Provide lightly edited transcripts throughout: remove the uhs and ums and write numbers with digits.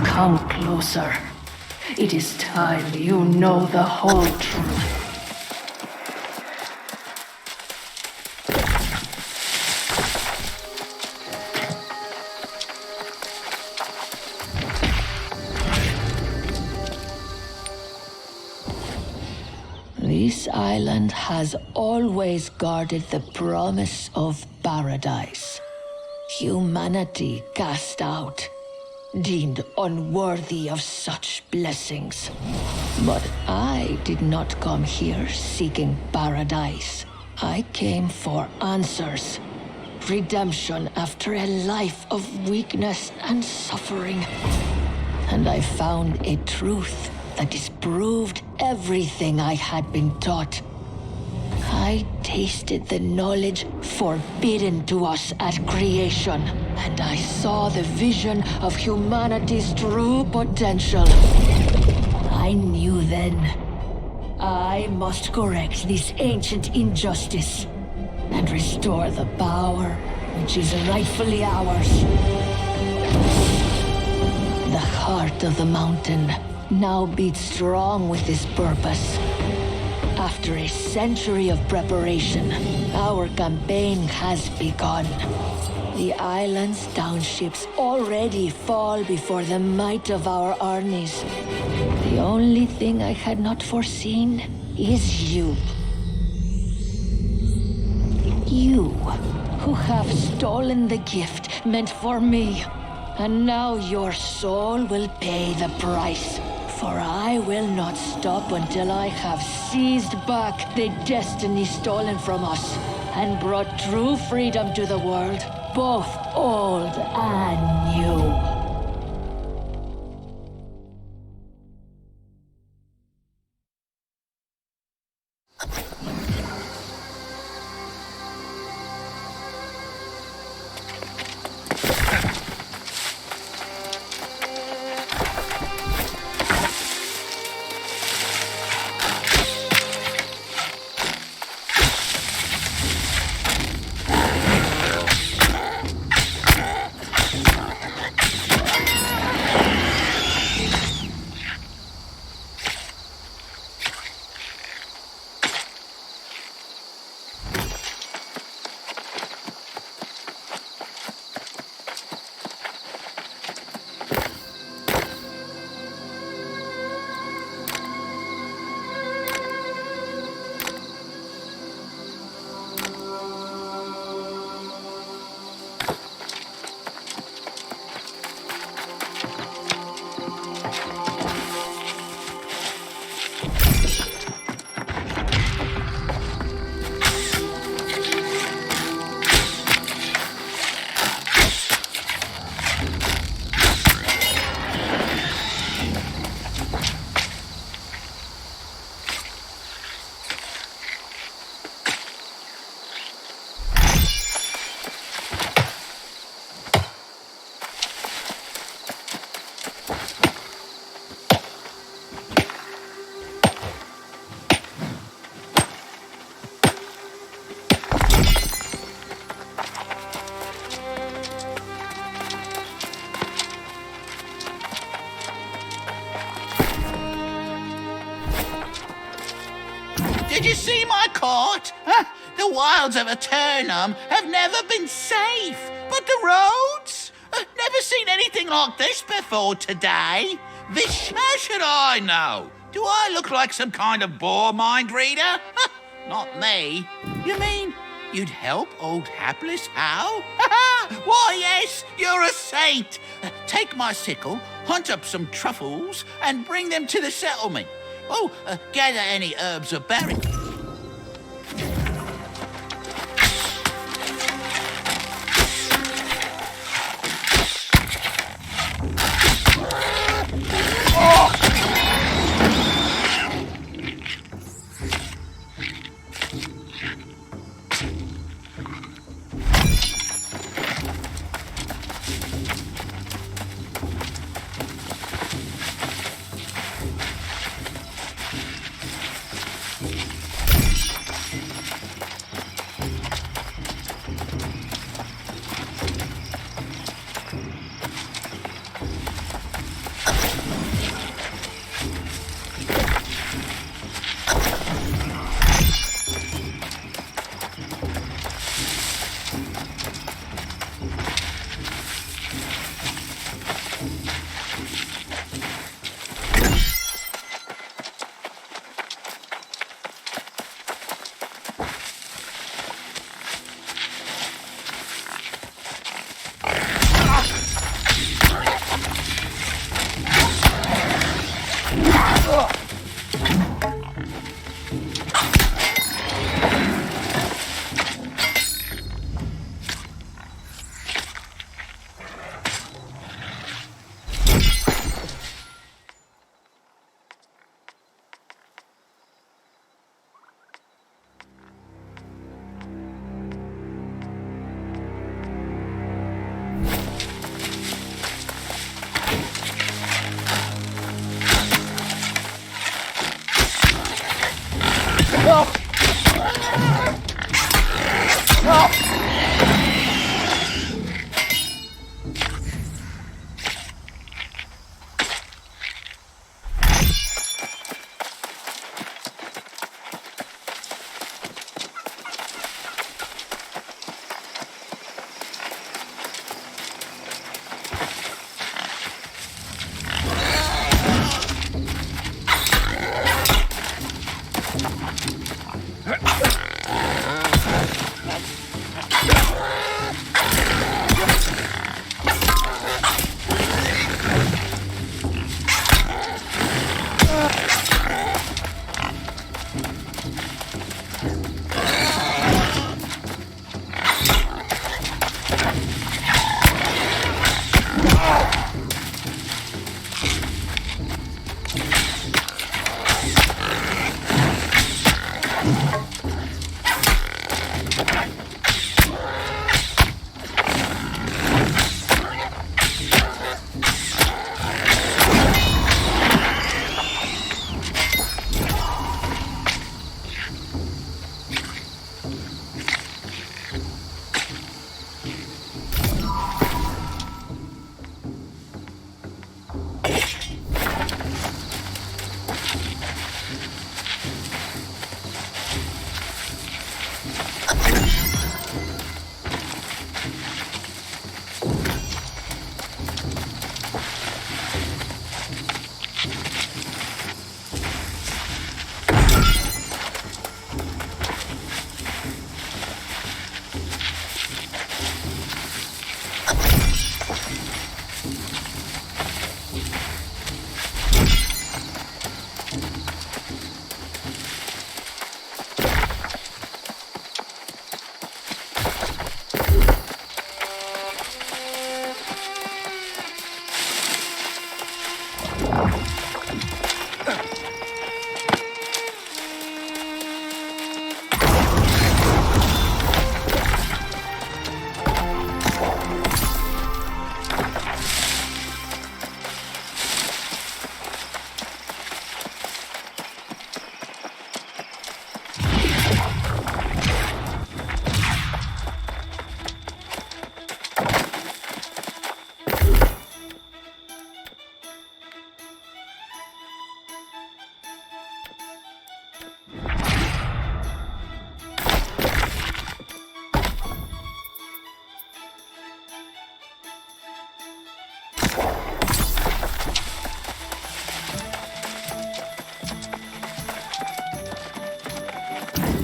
Come closer. It is time you know the whole truth. This island has always guarded the promise of paradise. Humanity cast out, deemed unworthy of such blessings. But I did not come here seeking paradise. I came for answers. Redemption after a life of weakness and suffering. And I found a truth that disproved everything I had been taught. I tasted the knowledge forbidden to us at creation, and I saw the vision of humanity's true potential. I knew then I must correct this ancient injustice and restore the power which is rightfully ours. The heart of the mountain now beats strong with this purpose. After a century of preparation, our campaign has begun. The island's townships already fall before the might of our armies. The only thing I had not foreseen is you. You, who have stolen the gift meant for me. And now your soul will pay the price. For I will not stop until I have seized back the destiny stolen from us and brought true freedom to the world, both old and new. Did you see my court? The wilds of Eternum have never been safe. But the roads? Never seen anything like this before today. How should I know? Do I look like some kind of bore mind reader? Not me. You mean You'd help old hapless Hal? Why, yes, you're a saint. Take my sickle, hunt up some truffles, and bring them to the settlement. Oh, gather any herbs or berries.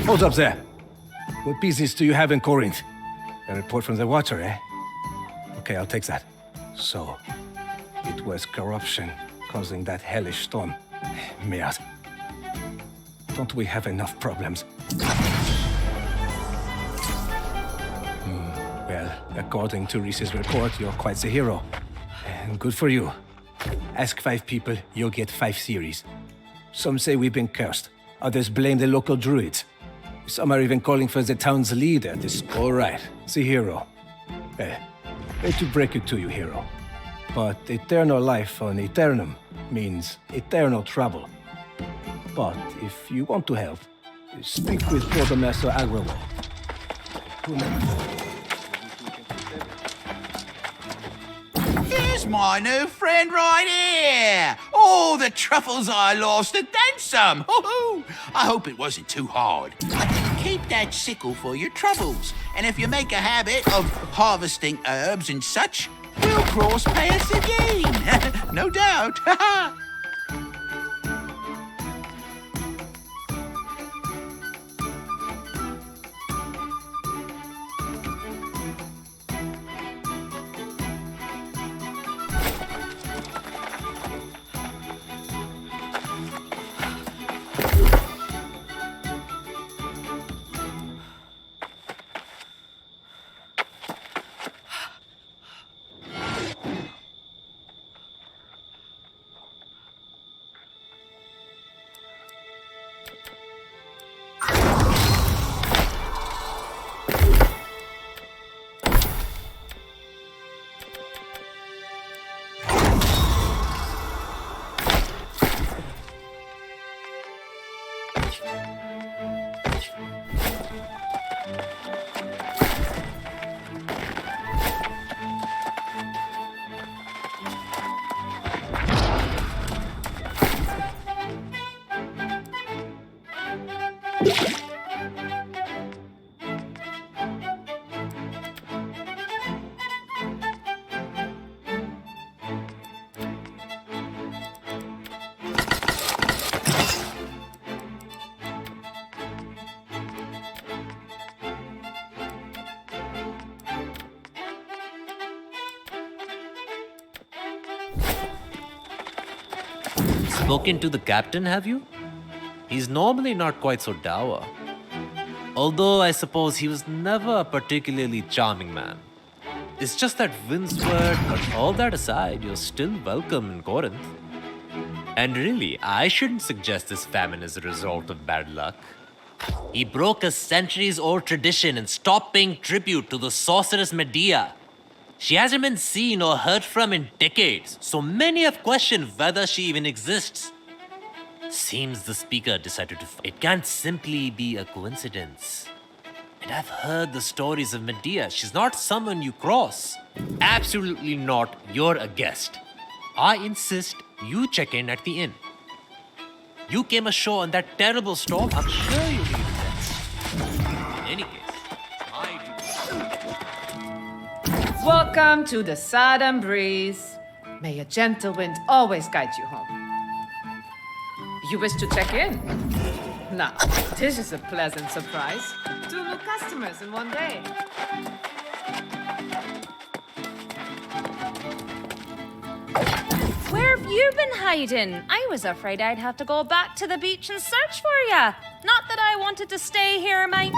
Hold up there. What business do you have in Corinth? A report from the water, eh? Okay, I'll take that. So, it was corruption causing that hellish storm. Merde. Don't we have enough problems? Well, according to Reese's report, you're quite the hero. And good for you. Ask 5 people, you'll get 5 theories. Some say we've been cursed. Others blame the local druids. Some are even calling for the town's leader. All right, the hero. Well, hate to break it to you, hero. But eternal life on Eternum means eternal trouble. But if you want to help, speak with Quartermaster Agrawal. Here's my new friend right here. All the truffles I lost and then some. Hoo-hoo. I hope it wasn't too hard. Keep that sickle for your troubles. And if you make a habit of harvesting herbs and such, we'll cross paths again. No doubt. Spoken to the captain, have you? He's normally not quite so dour. Although I suppose he was never a particularly charming man. It's just that Winsword, but all that aside, you're still welcome in Corinth. And really, I shouldn't suggest this famine is a result of bad luck. He broke a centuries-old tradition and stopped paying tribute to the sorceress Medea. She hasn't been seen or heard from in decades, so many have questioned whether she even exists. Seems the speaker decided to... It can't simply be a coincidence. And I've heard the stories of Medea. She's not someone you cross. Absolutely not. You're a guest. I insist you check in at the inn. You came ashore on that terrible storm. I'm sure you need a rest. In any case, Welcome to the Southern Breeze. May a gentle wind always guide you home. You wish to check in? Now, this is a pleasant surprise. 2 new customers in one day. Where have you been hiding? I was afraid I'd have to go back to the beach and search for you. Not that I wanted to stay here, my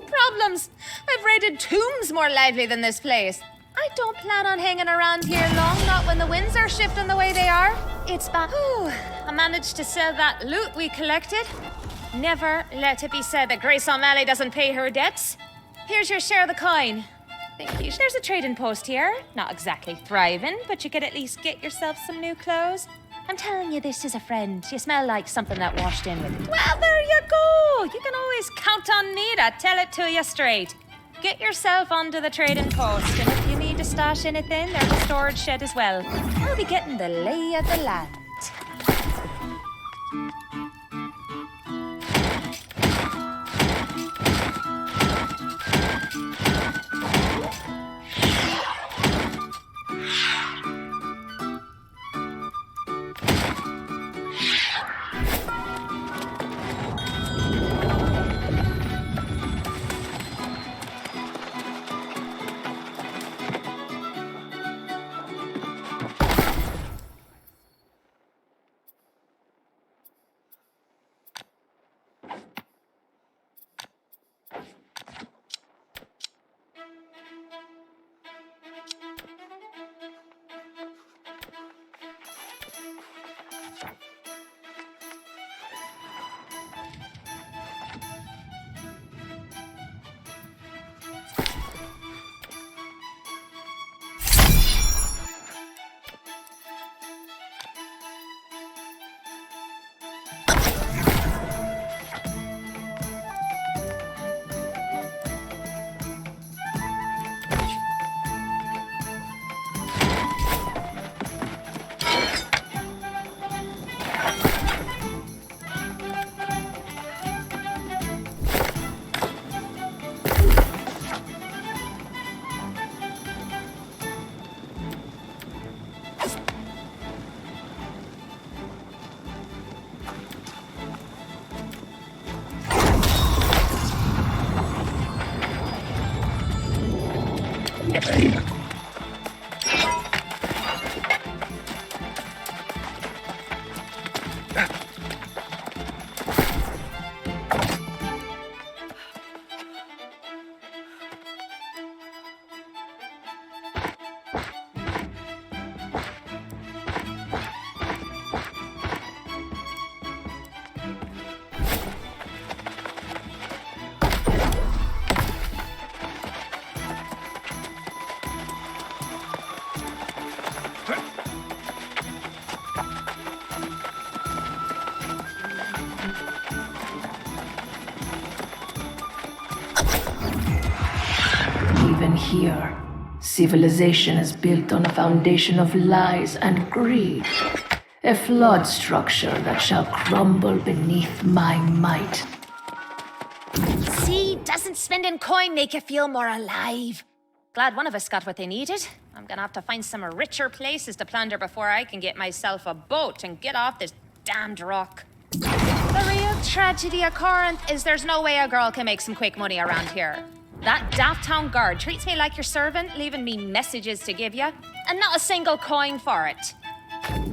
problems. I've raided tombs more lively than this place. I don't plan on hanging around here long, not when the winds are shifting the way they are. It's bad. I managed to sell that loot we collected. Never let it be said that Grace O'Malley doesn't pay her debts. Here's your share of the coin. Thank you. There's a trading post here. Not exactly thriving, but you could at least get yourself some new clothes. I'm telling you, this is a friend. You smell like something that washed in with it. Well, there you go. You can always count on me to tell it to you straight. Get yourself onto the trading post, and if you need to stash anything, there's a storage shed as well. I'll be getting the lay of the land. Even here, civilization is built on a foundation of lies and greed. A flawed structure that shall crumble beneath my might. See, doesn't spending coin make you feel more alive? Glad one of us got what they needed. I'm gonna have to find some richer places to plunder before I can get myself a boat and get off this damned rock. The real tragedy of Corinth is there's no way a girl can make some quick money around here. That daft town guard treats me like your servant, leaving me messages to give you, and not a single coin for it.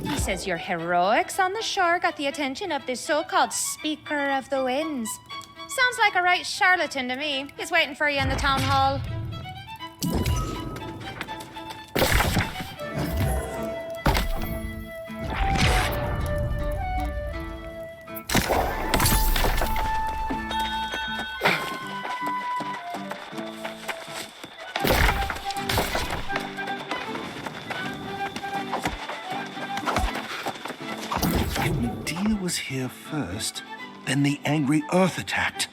He says your heroics on the shore got the attention of this so-called Speaker of the Winds. Sounds like a right charlatan to me. He's waiting for you in the town hall. Medea was here first, then the angry earth attacked.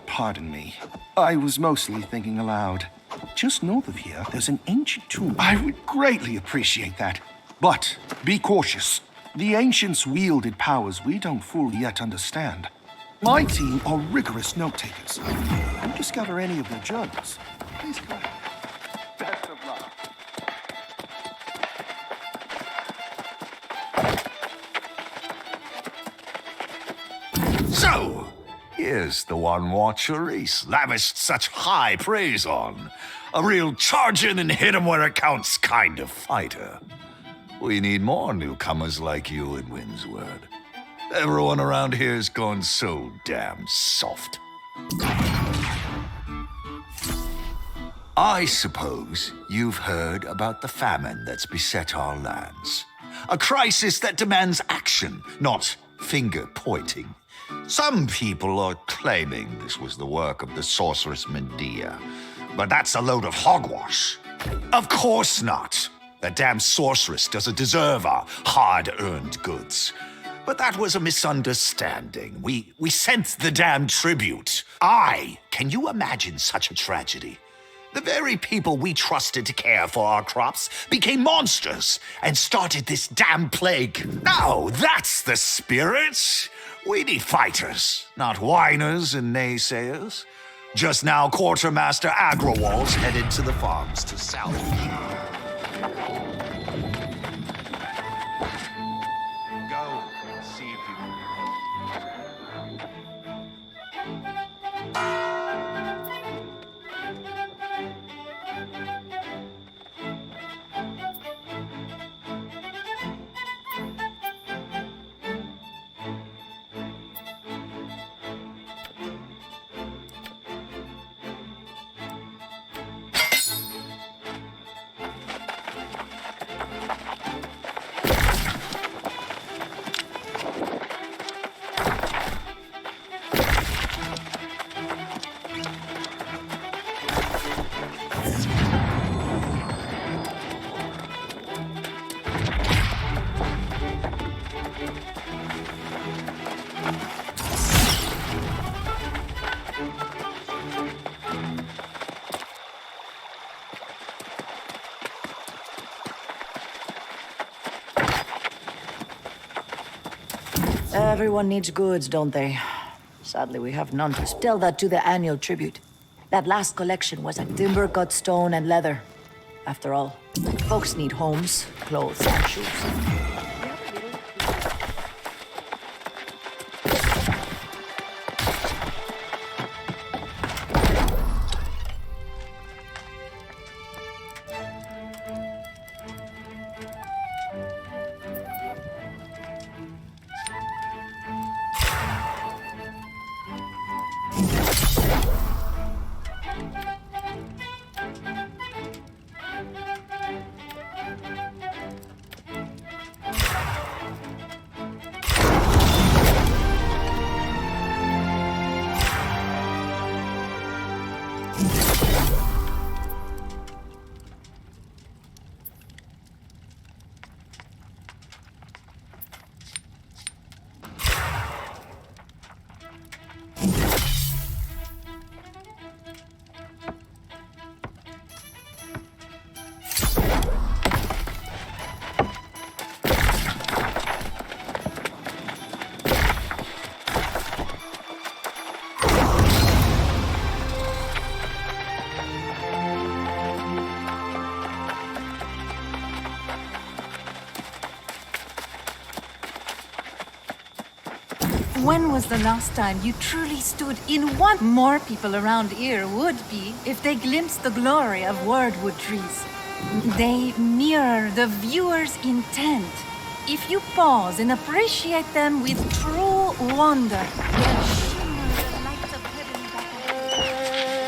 Pardon me. I was mostly thinking aloud. Just north of here, there's an ancient tomb. I would greatly appreciate that. But be cautious. The ancients wielded powers we don't fully yet understand. My team are rigorous note-takers. If you discover any of their journals, please go ahead. Best of luck. So, here's the one watcher Reese lavished such high praise on. A real charge in and hit 'em where it counts kind of fighter. We need more newcomers like you in Windsward. Everyone around here's gone so damn soft. I suppose you've heard about the famine that's beset our lands. A crisis that demands action, not finger-pointing. Some people are claiming this was the work of the sorceress Medea, but that's a load of hogwash. Of course not. The damn sorceress doesn't deserve our hard-earned goods. But that was a misunderstanding. We sent the damn tribute. Can you imagine such a tragedy? The very people we trusted to care for our crops became monsters and started this damn plague. Now, that's the spirit. We need fighters, not whiners and naysayers. Just now, Quartermaster Agrawal's headed to the farms to salvage. Go, see if you Everyone needs goods, don't they? Sadly, we have none to tell that to the annual tribute. That last collection was a timber cut stone and leather. After all, folks need homes, clothes, and shoes. When was the last time you truly stood in what more people around here would be if they glimpsed the glory of Wordwood trees? They mirror the viewer's intent. If you pause and appreciate them with true wonder, they'll shimmer the lights of heaven back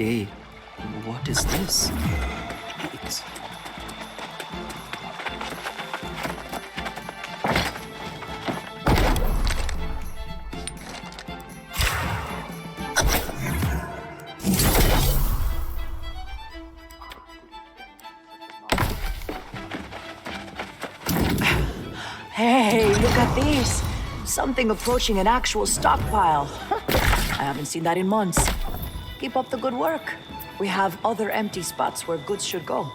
day. What is this? It's... Hey, look at this. Something approaching an actual stockpile. I haven't seen that in months. Keep up the good work. We have other empty spots where goods should go.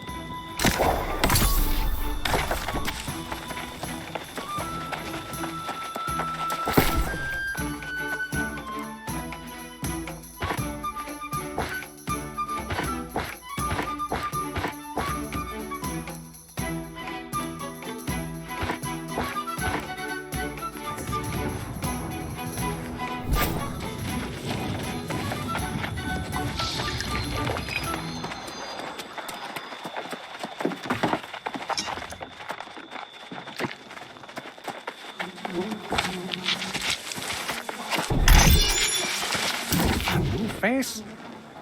Face,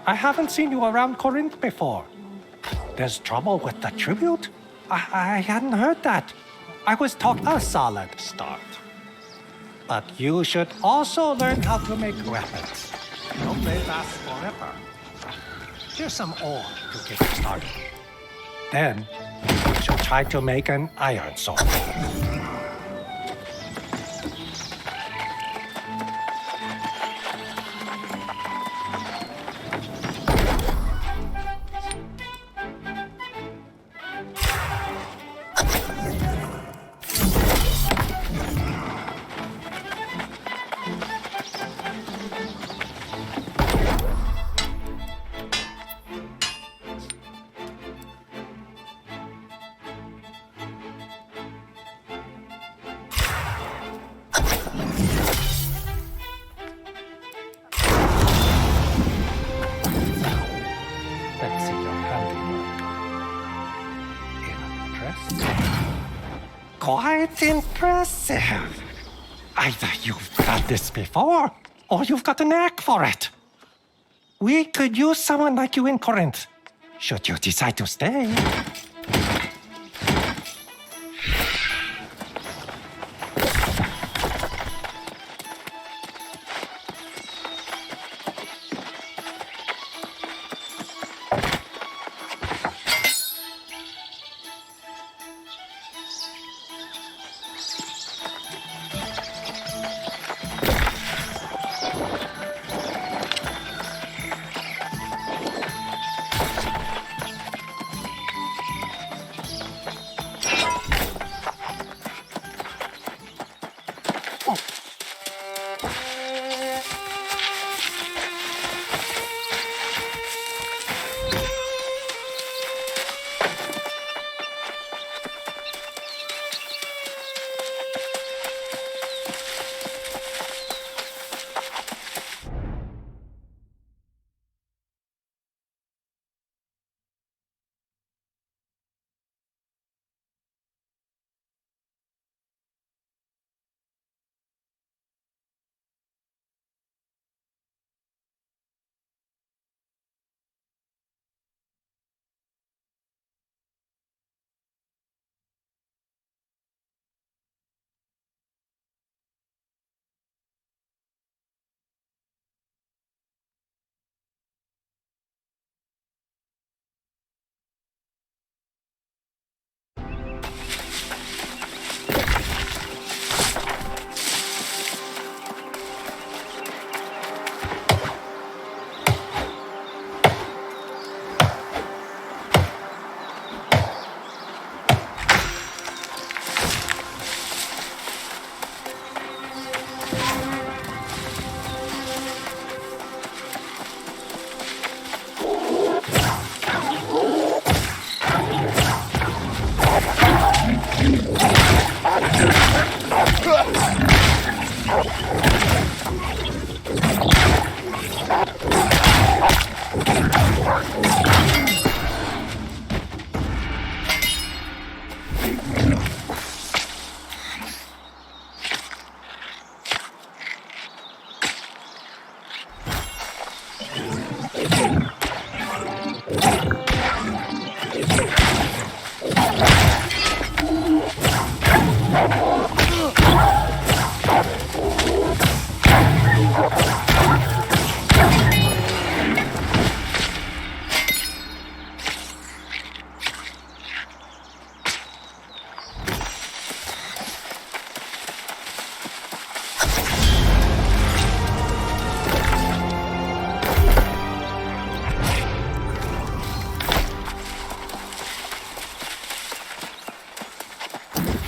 I haven't seen you around Corinth before. There's trouble with the tribute? I hadn't heard that. I was taught a solid start. But you should also learn how to make weapons. Don't they last forever? Here's some ore to get you started. Then, you should try to make an iron sword. Let's see your handiwork. Impressive. Quite impressive. Either you've done this before, or you've got a knack for it. We could use someone like you in Corinth, should you decide to stay.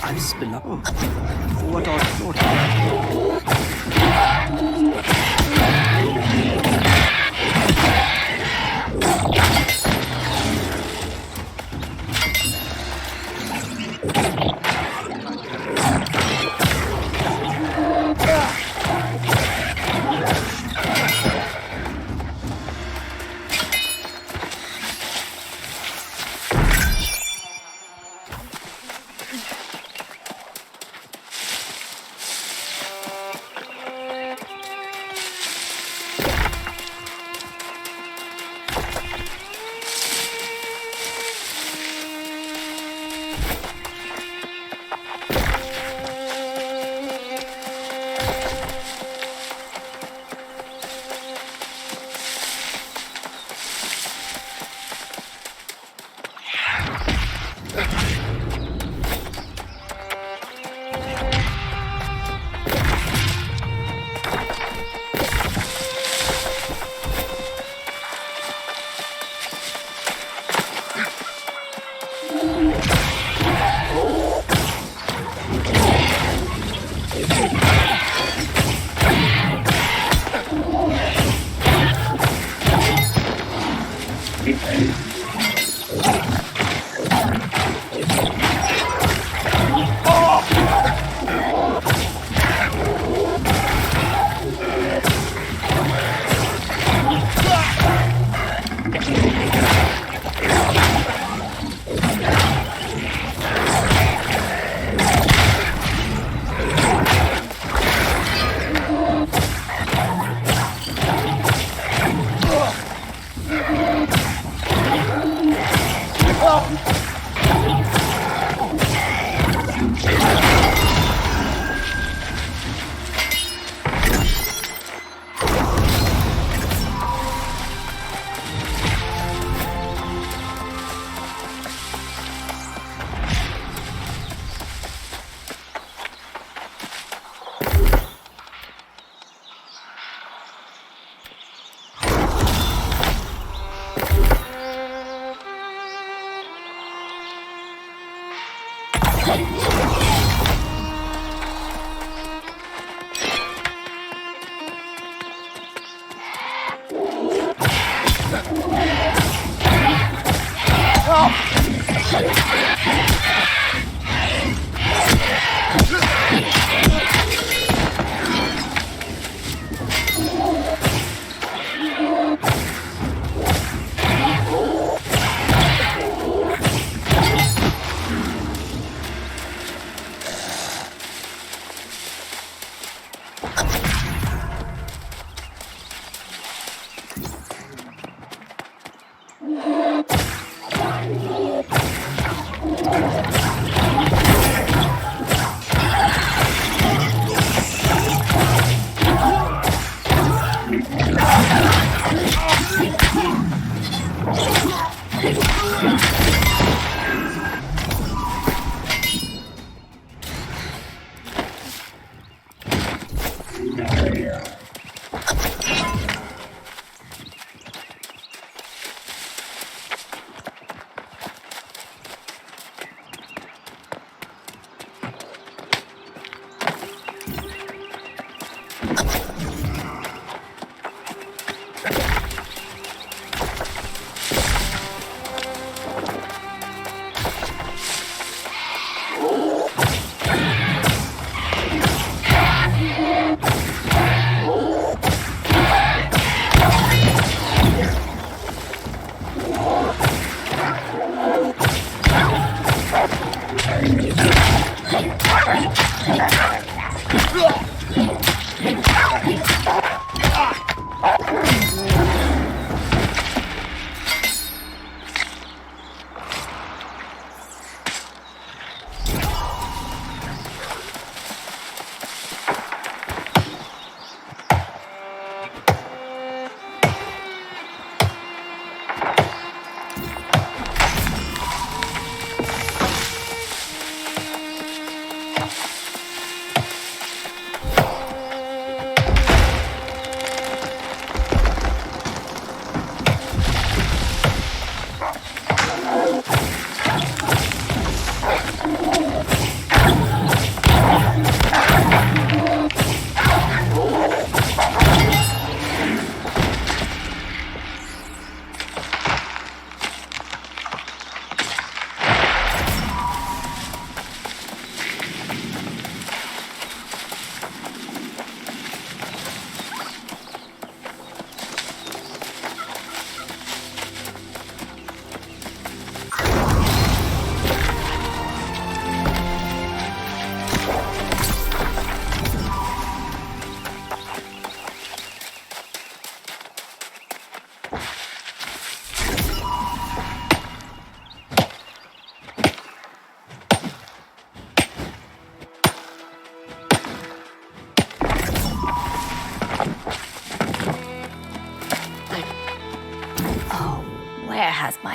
Ice below. What are floating?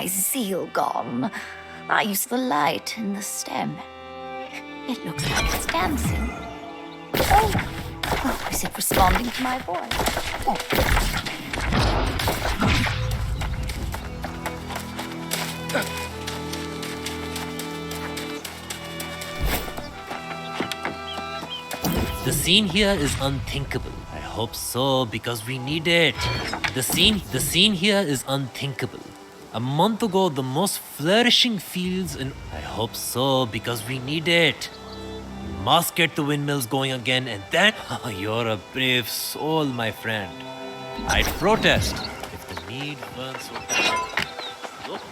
my zeal gone. I use the light in the stem. It looks like it's dancing. Oh, is it responding to my voice? The scene here is unthinkable. I hope so, because we need it. The scene here is unthinkable. A month ago, the most flourishing fields in... I hope so, because we need it. We must get the windmills going again, and then... Oh, you're a brave soul, my friend. I'd protest if the need weren't so bad. Look.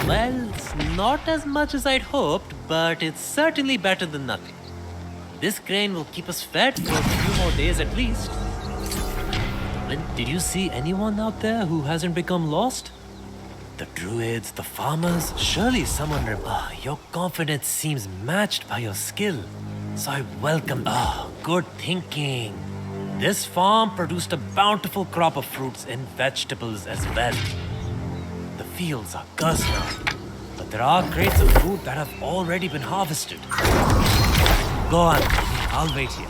Well, it's not as much as I'd hoped, but it's certainly better than nothing. This grain will keep us fed for a few more days at least. Did you see anyone out there who hasn't become lost? The druids, the farmers, surely someone... your confidence seems matched by your skill. So I welcome... good thinking. This farm produced a bountiful crop of fruits and vegetables as well. The fields are cursed now, but there are crates of food that have already been harvested. Go on, I'll wait here.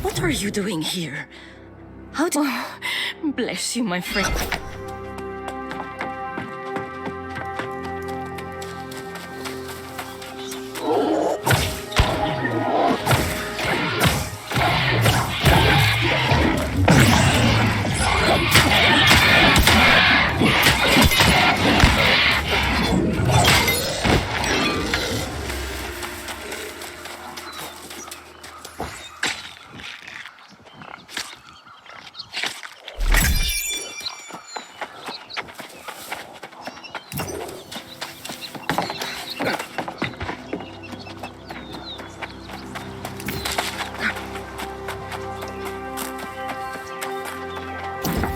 What are you doing here? How do... Oh, bless you, my friend.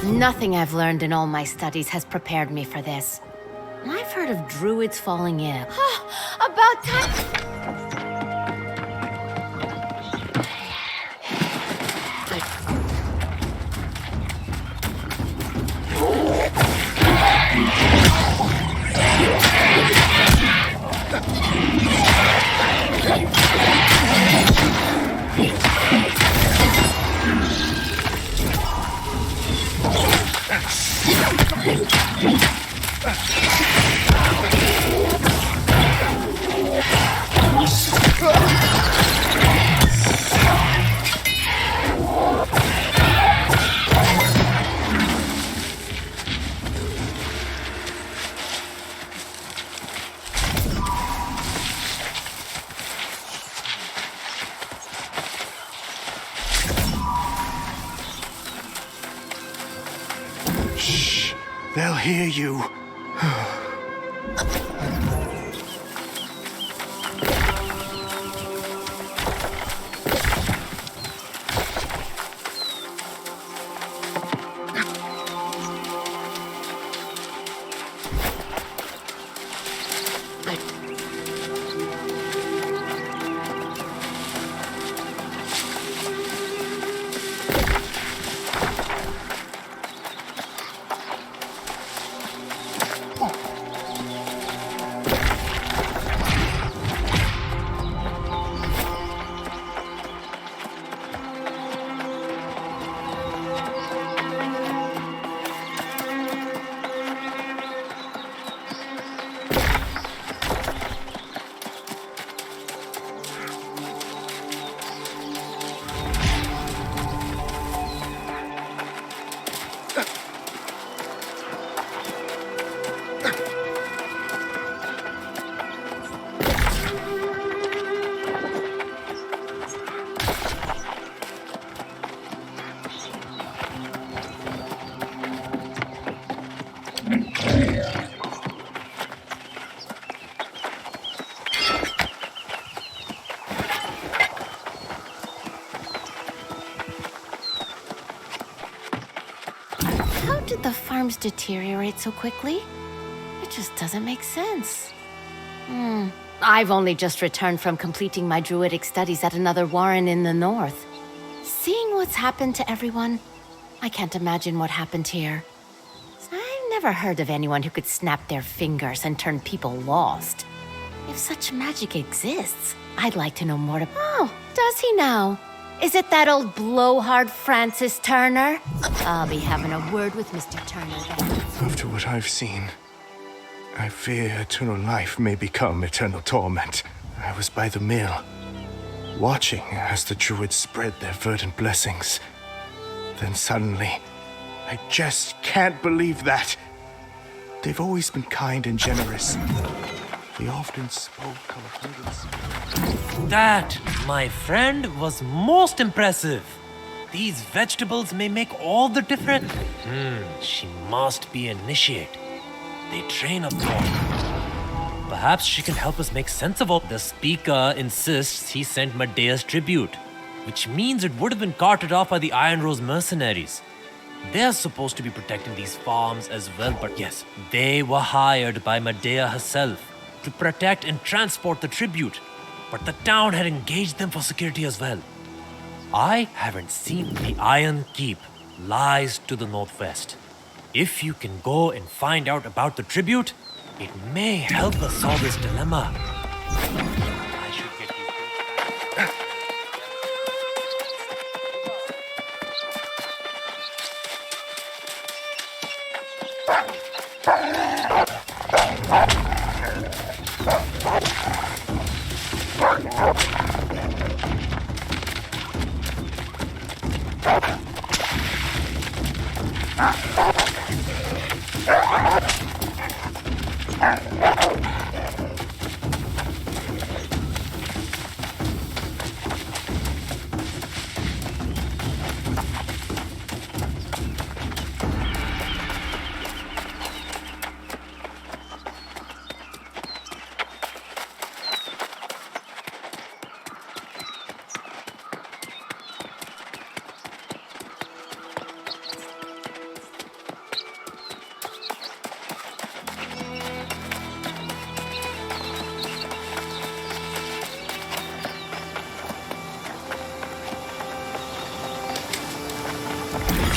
Nothing I've learned in all my studies has prepared me for this. I've heard of druids falling ill. About time. Shh! They'll hear you. How did the farms deteriorate so quickly? It just doesn't make sense. I've only just returned from completing my druidic studies at another warren in the north. Seeing what's happened to everyone, I can't imagine what happened here. I've never heard of anyone who could snap their fingers and turn people lost. If such magic exists, I'd like to know more Oh, does he now? Is it that old blowhard Francis Turner? I'll be having a word with Mr. Turner then. After what I've seen, I fear eternal life may become eternal torment. I was by the mill, watching as the druids spread their verdant blessings. Then suddenly, I just can't believe that. They've always been kind and generous. They often spoke of hundreds. That, my friend, was most impressive. These vegetables may make all the difference. She must be initiate. They train up north. Perhaps she can help us make sense of all. The speaker insists he sent Medea's tribute, which means it would have been carted off by the Iron Rose mercenaries. They're supposed to be protecting these farms as well, but yes, they were hired by Medea herself to protect and transport the tribute, but the town had engaged them for security as well. I haven't seen the Iron Keep lies to the northwest. If you can go and find out about the tribute, it may help us solve this dilemma. I should get you.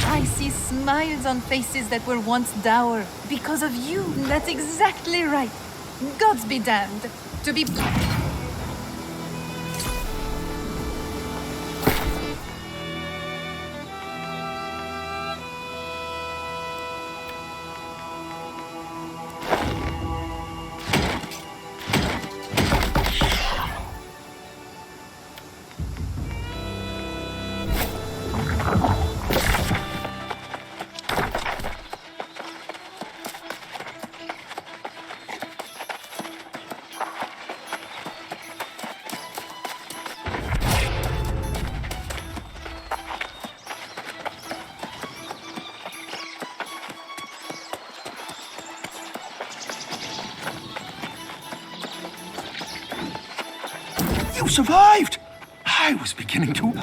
I see smiles on faces that were once dour because of you. That's exactly right. Gods be damned. To be... You survived! I was beginning to...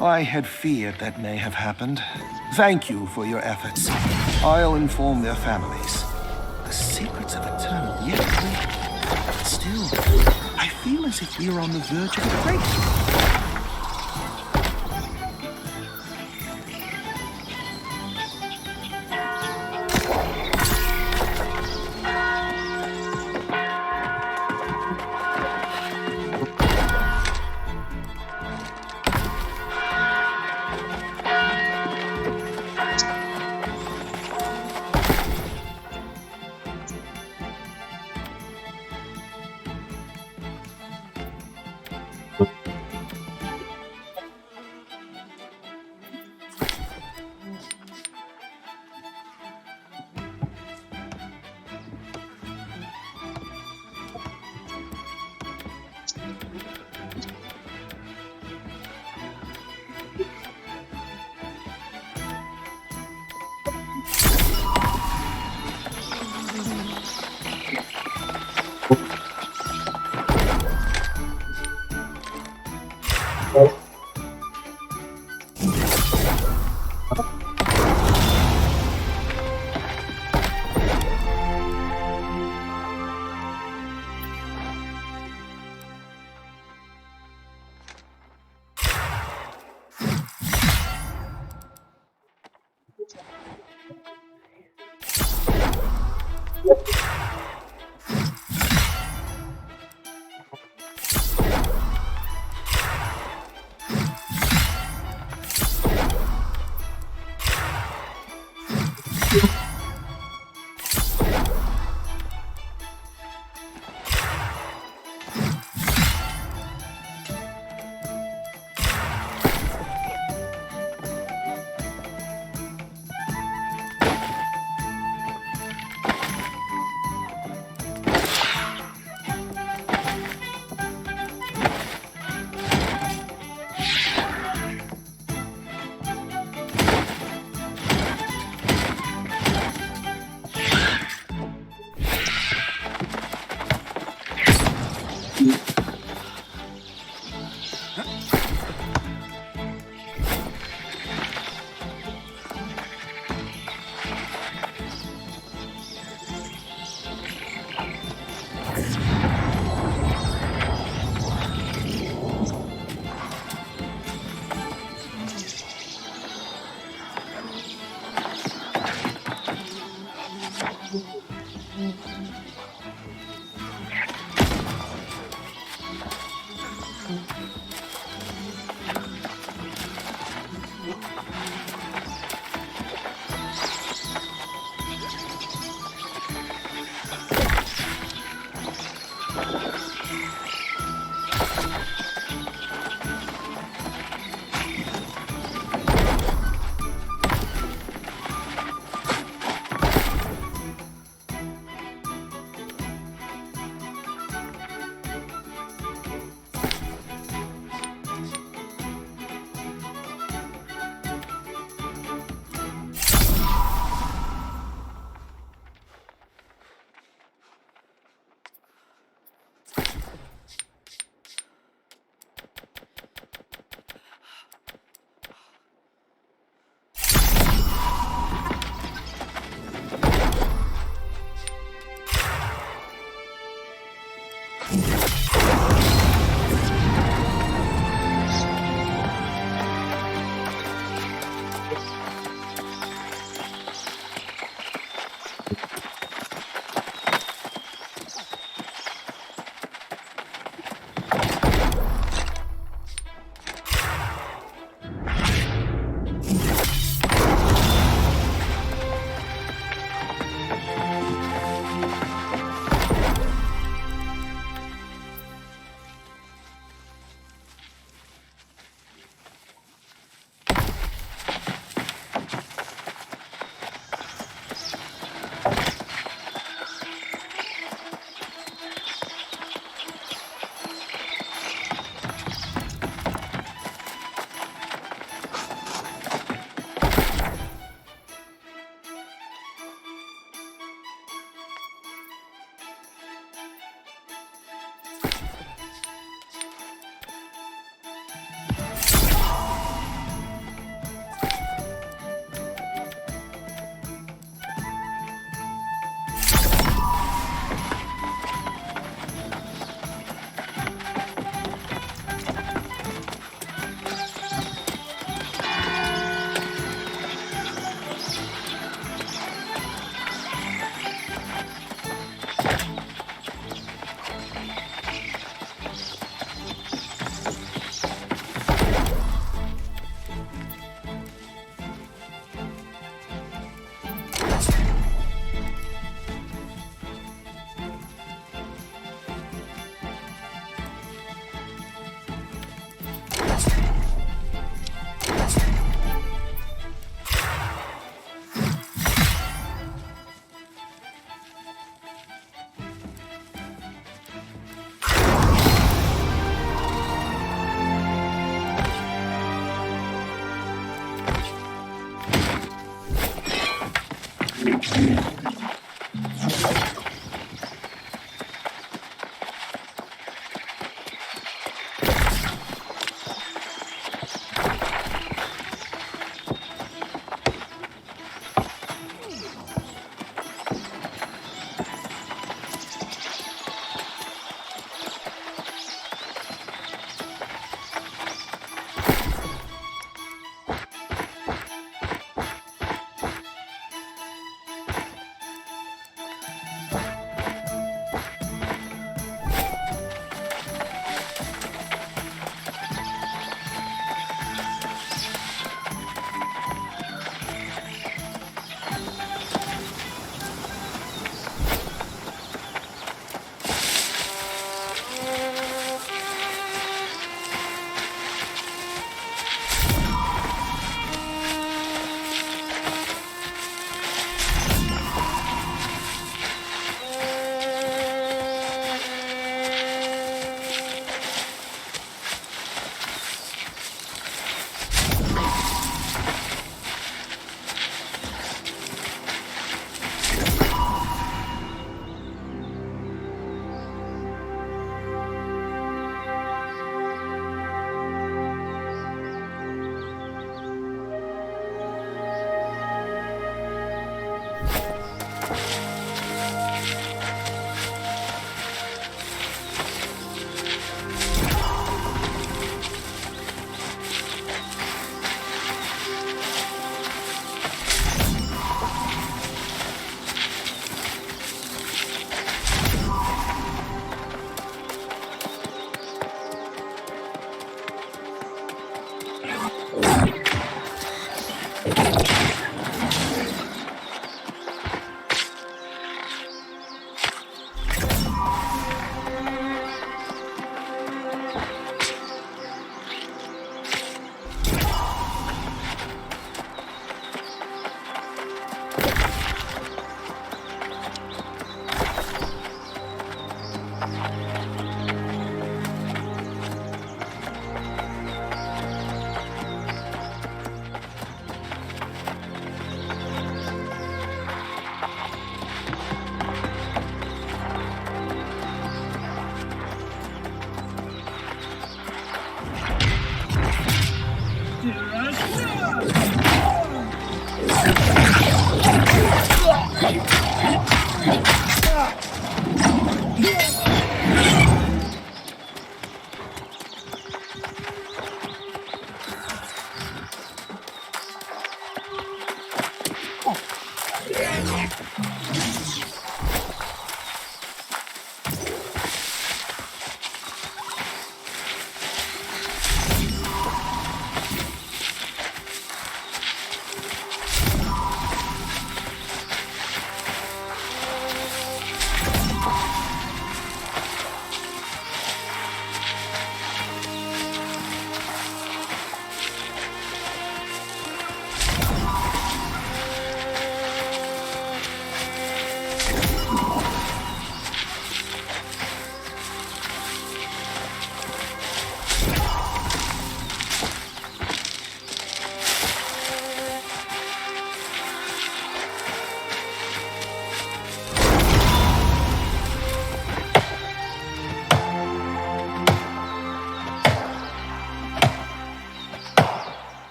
I had feared that may have happened. Thank you for your efforts. I'll inform their families. The secrets of eternal youth. Still, I feel as if we're on the verge of a breakthrough.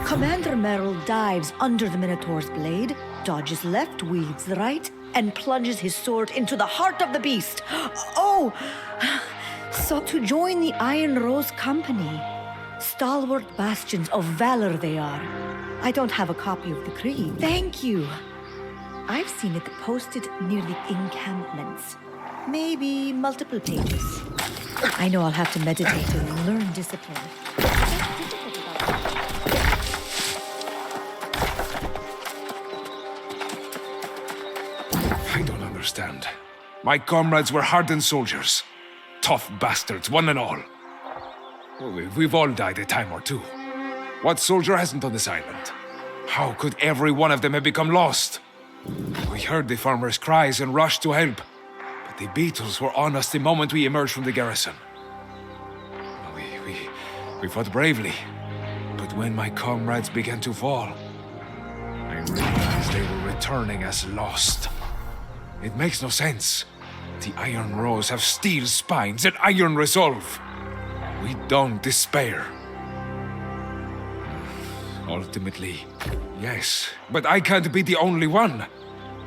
Commander Merrill dives under the Minotaur's blade, dodges left, weaves right, and plunges his sword into the heart of the beast. Oh! So to join the Iron Rose Company. Stalwart bastions of valor they are. I don't have a copy of the creed. Thank you. I've seen it posted near the encampments. Maybe multiple pages. I know I'll have to meditate and learn discipline. I don't understand. My comrades were hardened soldiers. Tough bastards, one and all. Well, we've all died a time or two. What soldier hasn't on this island? How could every one of them have become lost? We heard the farmers' cries and rushed to help. But the beetles were on us the moment we emerged from the garrison. We fought bravely. But when my comrades began to fall, I realized they were returning as lost. It makes no sense. The Iron Rose have steel spines and iron resolve. We don't despair. Ultimately, yes, but I can't be the only one.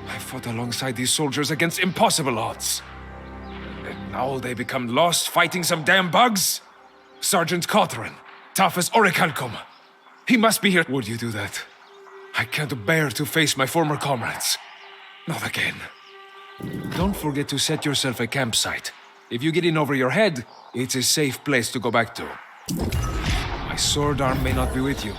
I fought alongside these soldiers against impossible odds. And now they become lost fighting some damn bugs? Sergeant Cawthron, tough as Orichalcum. He must be here. Would you do that? I can't bear to face my former comrades. Not again. Don't forget to set yourself a campsite. If you get in over your head, it's a safe place to go back to. My sword arm may not be with you.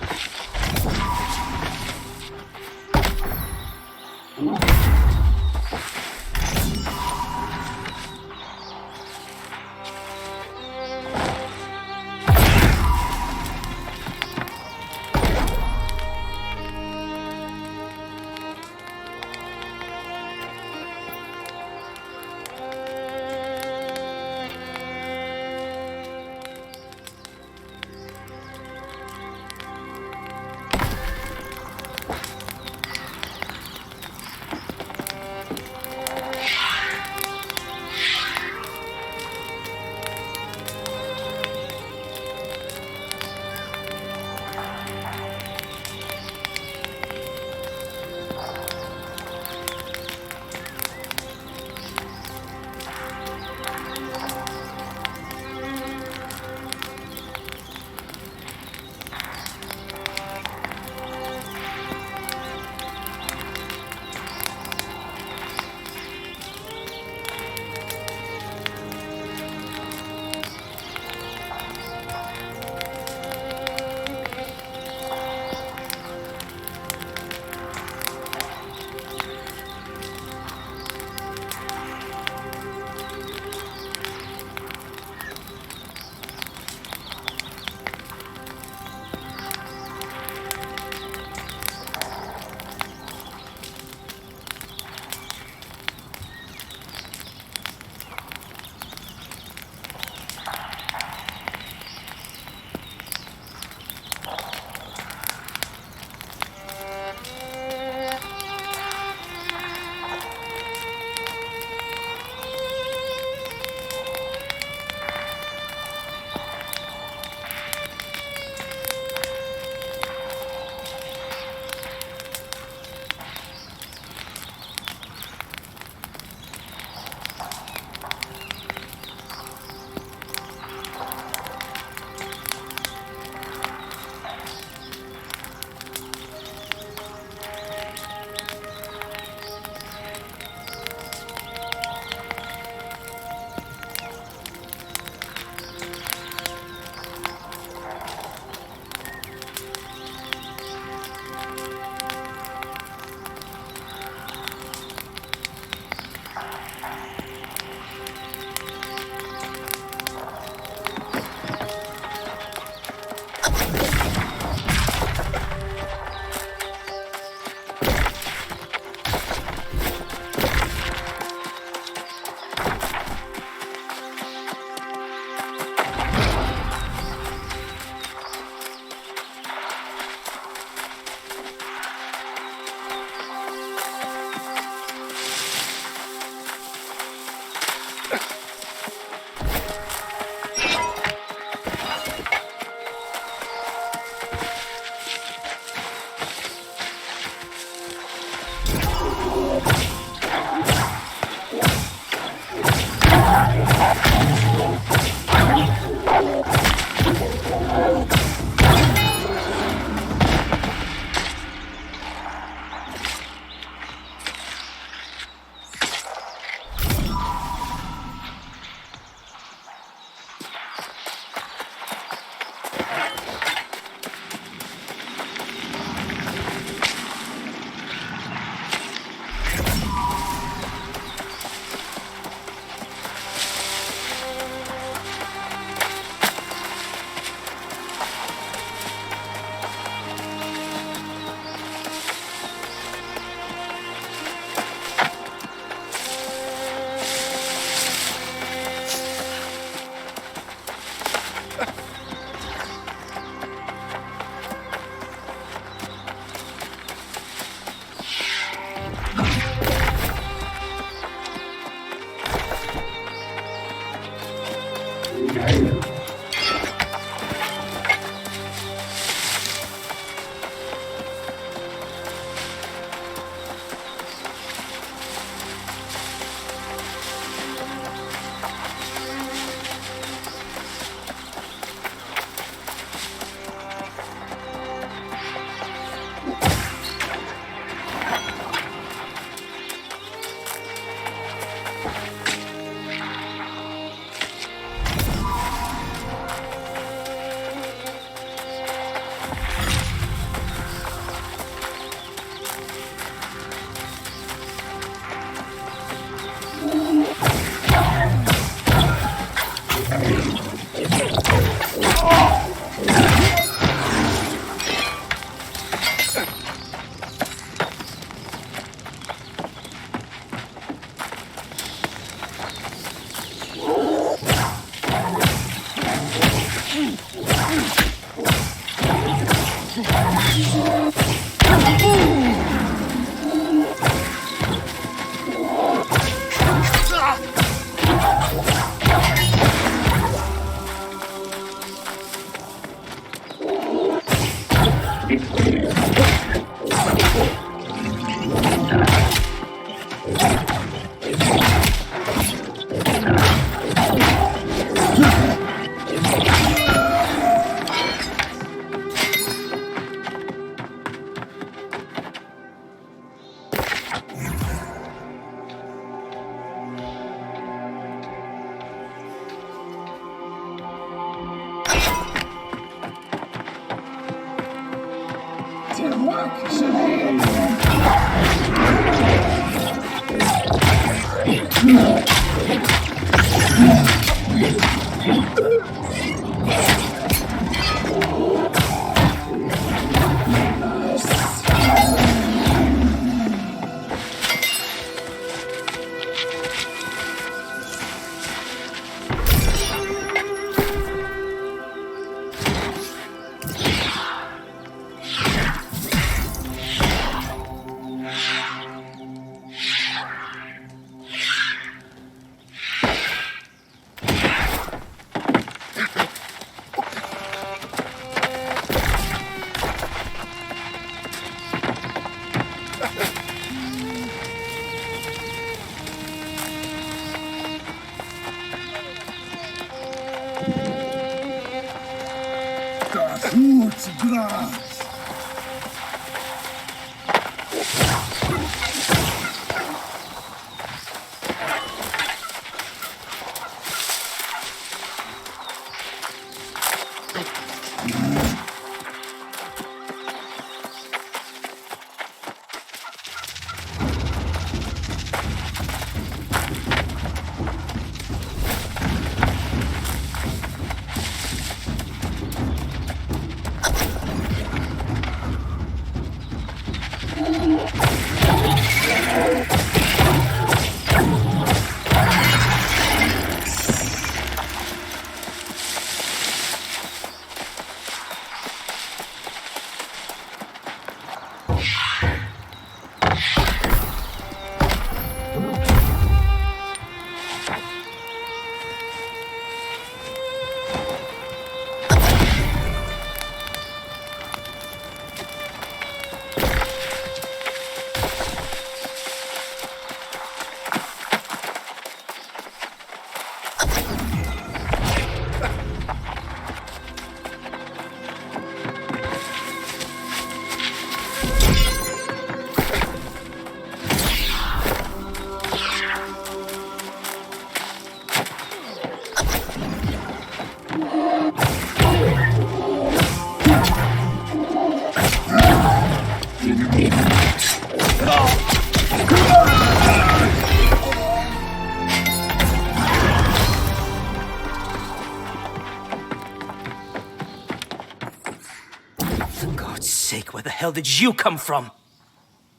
Where the hell did you come from?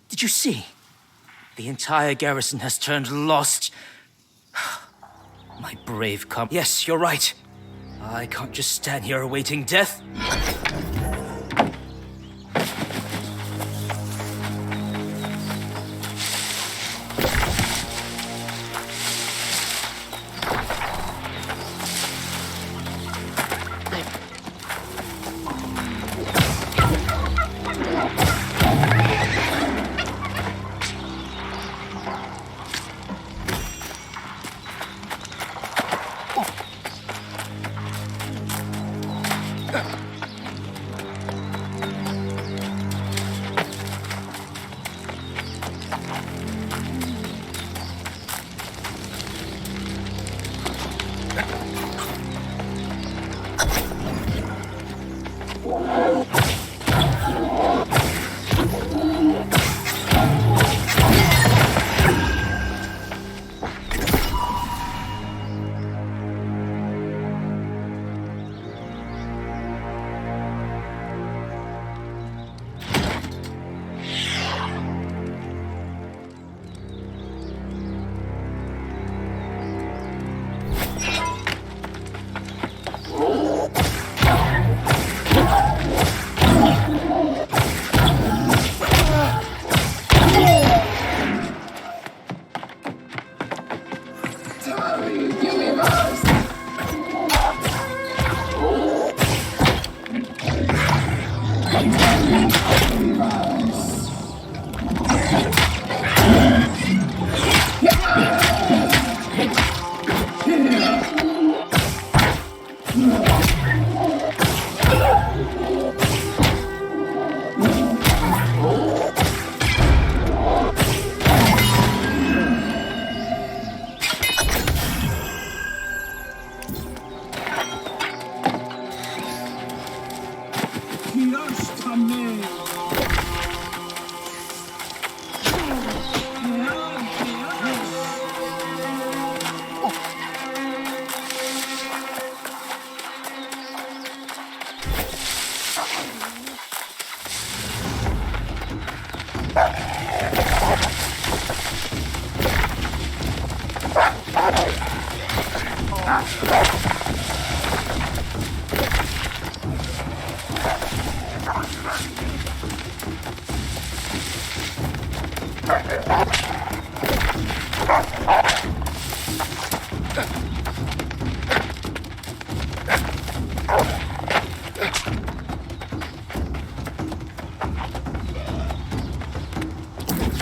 Did you see? The entire garrison has turned lost. My brave Yes, you're right. I can't just stand here awaiting death.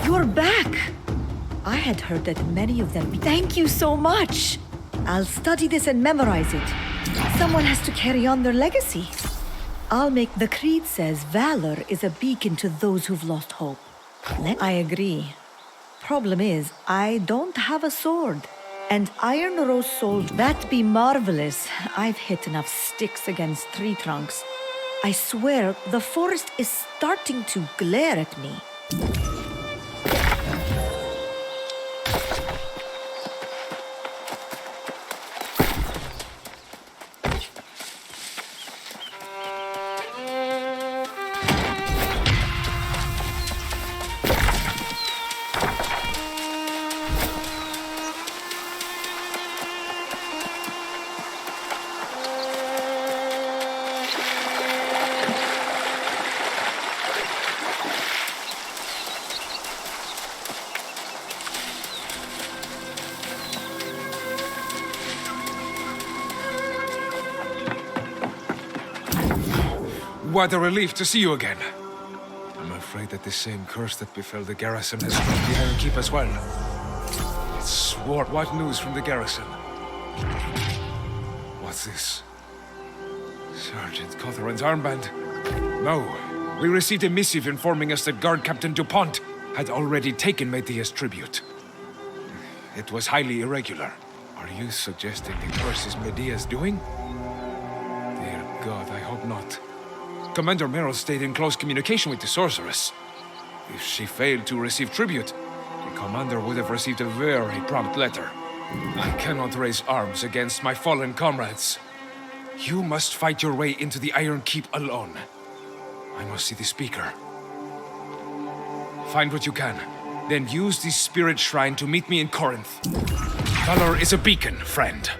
You're back! I had heard that many of them... Thank you so much! I'll study this and memorize it. Someone has to carry on their legacy. I'll make... The creed says valor is a beacon to those who've lost hope. I agree. Problem is, I don't have a sword. And Iron Rose sold... That'd be marvelous. I've hit enough sticks against tree trunks. I swear, the forest is starting to glare at me. What a relief to see you again. I'm afraid that the same curse that befell the garrison has struck the Iron Keep as well. It swore... What news from the garrison? What's this? Sergeant Cothran's armband? No. We received a missive informing us that Guard Captain DuPont had already taken Medea's tribute. It was highly irregular. Are you suggesting the curse is Medea's doing? Dear God, I hope not. Commander Merrill stayed in close communication with the sorceress. If she failed to receive tribute, the commander would have received a very prompt letter. I cannot raise arms against my fallen comrades. You must fight your way into the Iron Keep alone. I must see the speaker. Find what you can. Then use the spirit shrine to meet me in Corinth. Valor is a beacon, friend.